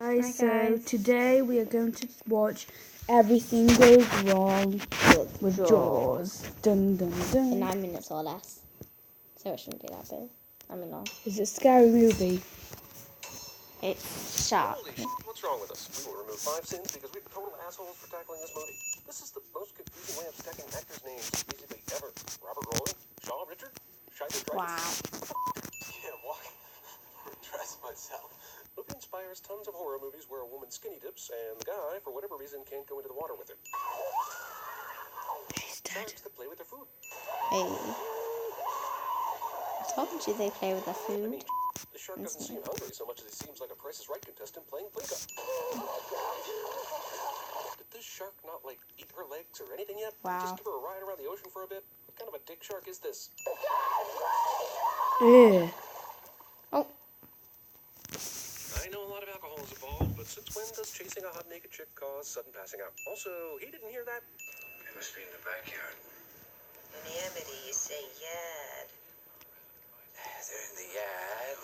Hi Hi so guys. today we are going to watch Everything Goes Wrong with Jaws. Dun dun In dun. 9 minutes or less. So it shouldn't be that big. I mean long. It's a scary movie. It's sharp. Holy shit, what's wrong with us? We will remove 5 sins because we're total assholes for tackling this movie. This is the most confusing way of stacking actors' names basically ever. Robert Rowling, Shaw Richard, Scheider Dreyfus. Wow. Can't walk or dress myself. Movie inspires tons of horror movies where a woman skinny dips and the guy, for whatever reason, can't go into the water with her. She's dead. Sharks that play with their food. Hey. I told you they play with their I food. mean, the shark doesn't seem hungry so much as he seems like a Price is Right contestant playing Plinko. Did this shark not, like, eat her legs or anything yet? Wow. Just give her a ride around the ocean for a bit? What kind of a dick shark is this? Ew. Oh. I know a lot of alcohol is involved, but since when does chasing a hot naked chick cause sudden passing out? Also, he didn't hear that. It must be in the backyard. In Amity, you say yard. They're in the yard,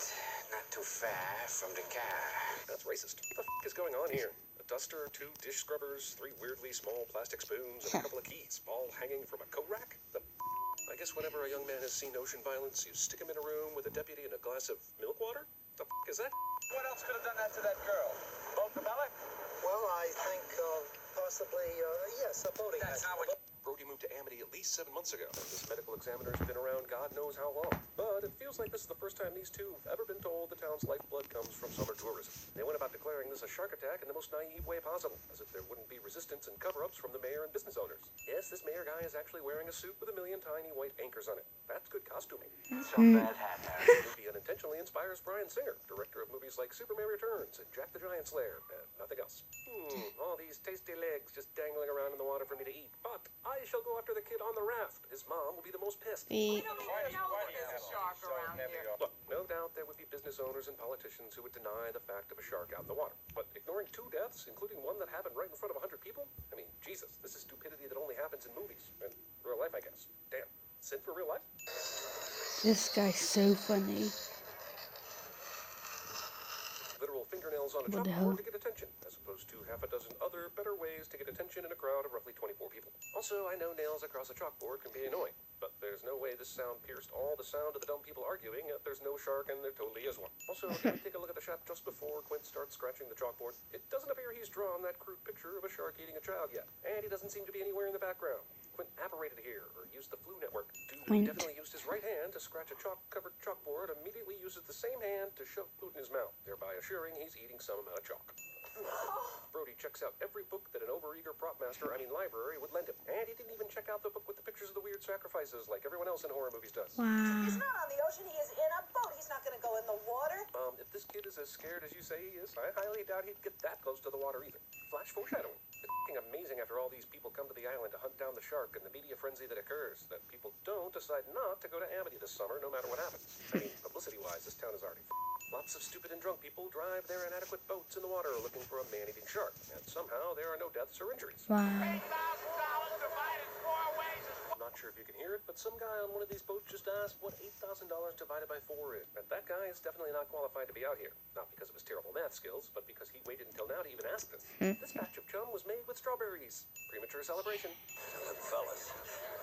not too far from the car. That's racist. What the f*** is going on here? A duster, 2 dish scrubbers, 3 weirdly small plastic spoons, and a couple of keys, all hanging from a coat rack? I guess whenever a young man has seen ocean violence, you stick him in a room with a deputy and a glass of milk water? The f*** is that? What else could have done that to that girl? Boat propellant? Well, I think possibly, yes, a boating That's not what... Brody moved to Amity at least 7 months ago, and this medical examiner's been around God knows how long. But it feels like this is the first time these two have ever been told the town's lifeblood comes from summer tourism. They went about declaring this a shark attack in the most naive way possible, as if there wouldn't be resistance and cover-ups from the mayor and business owners. Yes, this mayor guy is actually wearing a suit with a million tiny white anchors on it. That's good costuming. Some bad hat, Harry. The movie unintentionally inspires Bryan Singer, director of movies like Superman Returns and Jack the Giant Slayer, and nothing else. All these tasty legs just dangling around in the water for me to eat. But I shall go after the kid on the raft. His mom will be the most pissed. We Look, no doubt there would be business owners and politicians who would deny the fact of a shark out in the water. But ignoring 2 deaths, including one that happened right in front of 100 people? I mean, Jesus, this is stupidity that only happens in movies. And real life, I guess. Damn. Sin for real life? This guy's so funny. Literal fingernails on a What the hell? chalkboard to get attention, as opposed to half a dozen other better ways to get attention in a crowd of roughly 24 people. Also, I know nails across a chalkboard can be annoying, but there's no way this sound pierced all the sound of the dumb people arguing that there's no shark and there totally is one. Also, if you take a look at the shot just before Quint starts scratching the chalkboard, it doesn't appear he's drawn that crude picture of a shark eating a child yet, and he doesn't seem to be anywhere in the background. Quint apparated here, or used the Flu Network. Dude who Quint. definitely used his right hand to scratch a chalk-covered chalkboard immediately uses the same hand to shove food in his mouth, thereby assuring he's eating some amount of chalk. Brody checks out every book that an overeager library would lend him, and he didn't even check out the book with the pictures of the weird sacrifices like everyone else in horror movies does. Wow. He's not on the ocean, he is in a boat. He's not going to go in the water. If this kid is as scared as you say he is, I highly doubt he'd get that close to the water either. Flash foreshadowing. It's f***ing amazing after all these people come to the island to hunt down the shark and the media frenzy that occurs, that people don't decide not to go to Amity this summer no matter what happens. I mean, publicity-wise, this town is already Lots of stupid and drunk people drive their inadequate boats in the water looking for a man-eating shark, and somehow there are no deaths or injuries. Wow. I'm not sure if you can hear it, but some guy on one of these boats just asked what $8,000 divided by 4 is. And that guy is definitely not qualified to be out here. Not because of his terrible math skills, but because he waited until now to even ask this. This batch of chum was made with strawberries. Premature celebration. Look, fellas,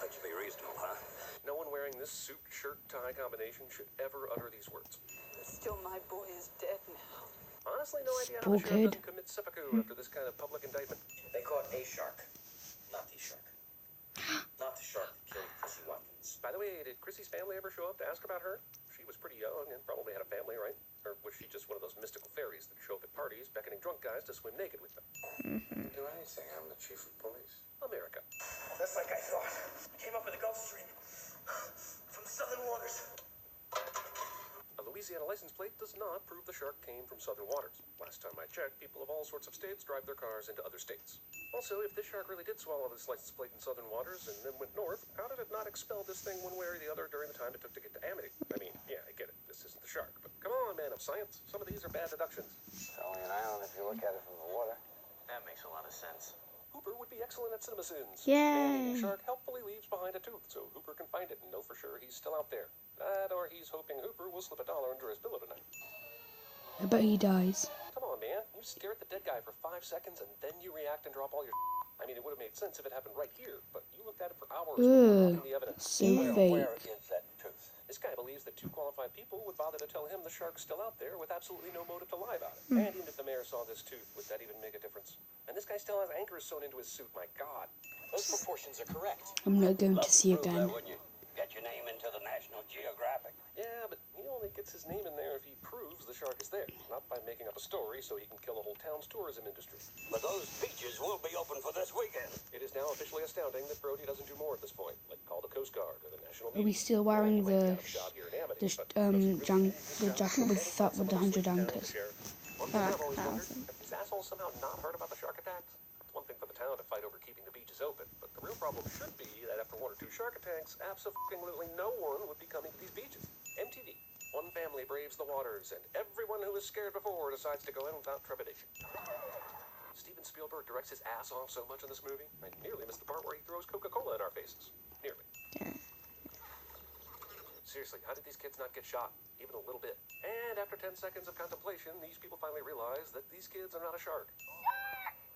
let's be reasonable, huh? No one wearing this suit, shirt, tie combination should ever utter these words. Still, my boy is dead now. Honestly, no idea how the sheriff Kid. doesn't commit seppuku after this kind of public indictment. They caught a shark, not the shark. Not the shark that killed Chrissy Watkins. By the way, did Chrissy's family ever show up to ask about her? She was pretty young and probably had a family, right? Or was she just one of those mystical fairies that show up at parties beckoning drunk guys to swim naked with them? Didn't do anything. I'm the chief of police. America. That's like I thought. Came up in the Gulf Stream from the southern waters. A Louisiana license plate does not prove the shark came from southern waters. Last time I checked, people of all sorts of states drive their cars into other states. Also, if this shark really did swallow this license plate in southern waters and then went north, how did it not expel this thing one way or the other during the time it took to get to Amity? I mean, yeah, I get it. This isn't the shark. But come on, man of science. Some of these are bad deductions. It's only an island if you look at it from the water. That makes a lot of sense. Hooper would be excellent at CinemaSins. Yay. Man-eating shark helpfully leaves behind a tooth, so Hooper can find it and know for sure he's still out there. That, or he's hoping Hooper will slip $1 under his pillow tonight. I bet he dies. Come on, man. You stare at the dead guy for 5 seconds and then you react and drop all your I mean, it would have made sense if it happened right here, but you looked at it for hours without Ugh, the evidence. so Where fake. is that truth? This guy believes that 2 qualified people would bother to tell him the shark's still out there with absolutely no motive to lie about it. And even if the mayor saw this tooth, would that even make a difference? And this guy still has anchors sewn into his suit. My God. Those proportions are correct. I'm not going to Love see prove that, again. wouldn't you? Get your name into the National Geographic. Yeah, but he only gets his name in there if he proves the shark is there, not by making up a story so he can kill a whole town's tourism industry. But those beaches will be open for this weekend. It is now officially astounding that Brody doesn't do more at this point, like call the Coast Guard or the National Are we Media. still wearing the the jacket with the 100 anchors? One thing I've Fuck, always wondered, Allison. have these assholes somehow not heard about the shark attacks? It's one thing for the town to fight over keeping the beaches open, but the real problem should be that after 1 or 2 shark attacks, absolutely no one would be coming to these beaches. MTV. One family braves the waters, and everyone who was scared before decides to go in without trepidation. Steven Spielberg directs his ass off so much in this movie, I nearly missed the part where he throws Coca-Cola in our faces. Nearly. Yeah. Seriously, how did these kids not get shot? Even a little bit. And after 10 seconds of contemplation, these people finally realize that these kids are not a shark.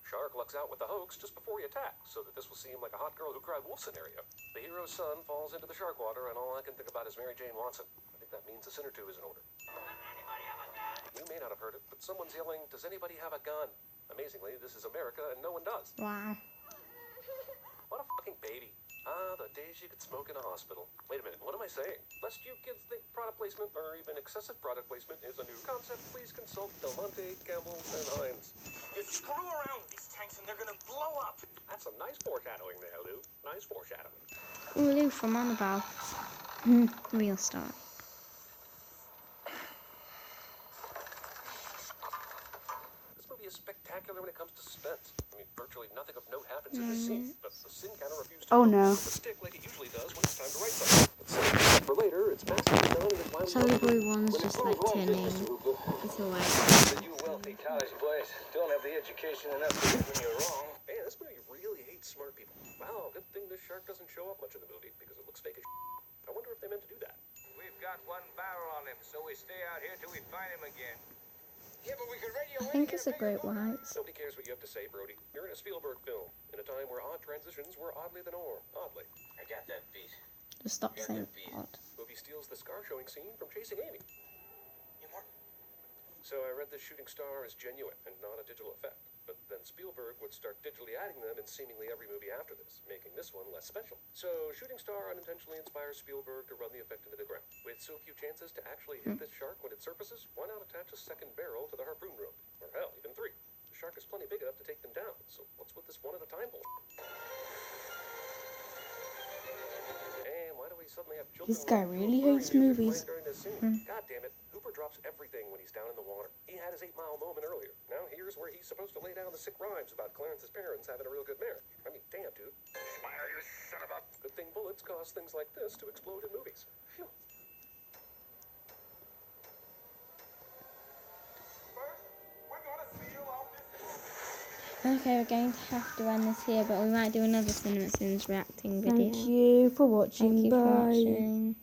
Shark lucks out with the hoax just before he attacks, so that this will seem like a hot girl who cried wolf scenario. The hero's son falls into the shark water, and all I can think about is Mary Jane Watson. I think that means a sin or two is in order. You may not have heard it, but someone's yelling, "Does anybody have a gun?" Amazingly, this is America, and no one does. Wow. What a fucking baby. Ah, the days you could smoke in a hospital. Wait a minute, what am I saying? Lest you kids think product placement, or even excessive product placement, is a new concept, please consult Del Monte, Campbell, and Heinz. You screw around with these tanks and they're gonna blow up. That's some nice foreshadowing there, Lou. Nice foreshadowing. Ooh, Lou from Annabelle. Real star. This movie is spectacular when it comes to suspense. I mean, virtually nothing of note happens in this scene, but the sin counter refused to Oh, no. the stick like it usually does when it's time to write something. So, for later, it's massively done and it's finally Solid Blue one's just like turning. It's alright. But you wealthy college boys don't have the education enough to get when you're wrong. Man, this movie really hates smart people. Wow, good thing this shark doesn't show up much in the movie because it looks fake as shit. I wonder if they meant to do that. We've got 1 barrel on him, so we stay out here till we find him again. Yeah, but we could radio I think it's a Great Whites. Nobody cares what you have to say, Brody. You're in a Spielberg film, in a time where odd transitions were oddly the norm. Oddly. I got that beat. Just stop saying odd. Movie steals the scar showing scene from Chasing Amy. You more? So I read this shooting star is genuine and not a digital effect. But then Spielberg would start digitally adding them in seemingly every movie after this, making this one less special. So shooting star unintentionally inspires Spielberg to run the effect into the ground. With so few chances to actually hit this shark when it surfaces, why not attach a second barrel to the harpoon rope? Or hell, even 3. The shark is plenty big enough to take them down, so what's with this one at a time bull? And why do we suddenly have children? This guy with really furry hates music movies. playing during this scene? God damn it, Hooper drops everything when he's down in the water. He had his 8-mile moment earlier. Now here's where he's supposed to lay down the sick rhymes about Clarence's parents having a real good marriage. I mean, damn, dude. Smile, you son of a... Good thing bullets cause things like this to explode in movies. Phew. Okay, we're going to have to end this here, but we might do another CinemaSins reacting video. Thank you for watching. Thank you for Bye. watching.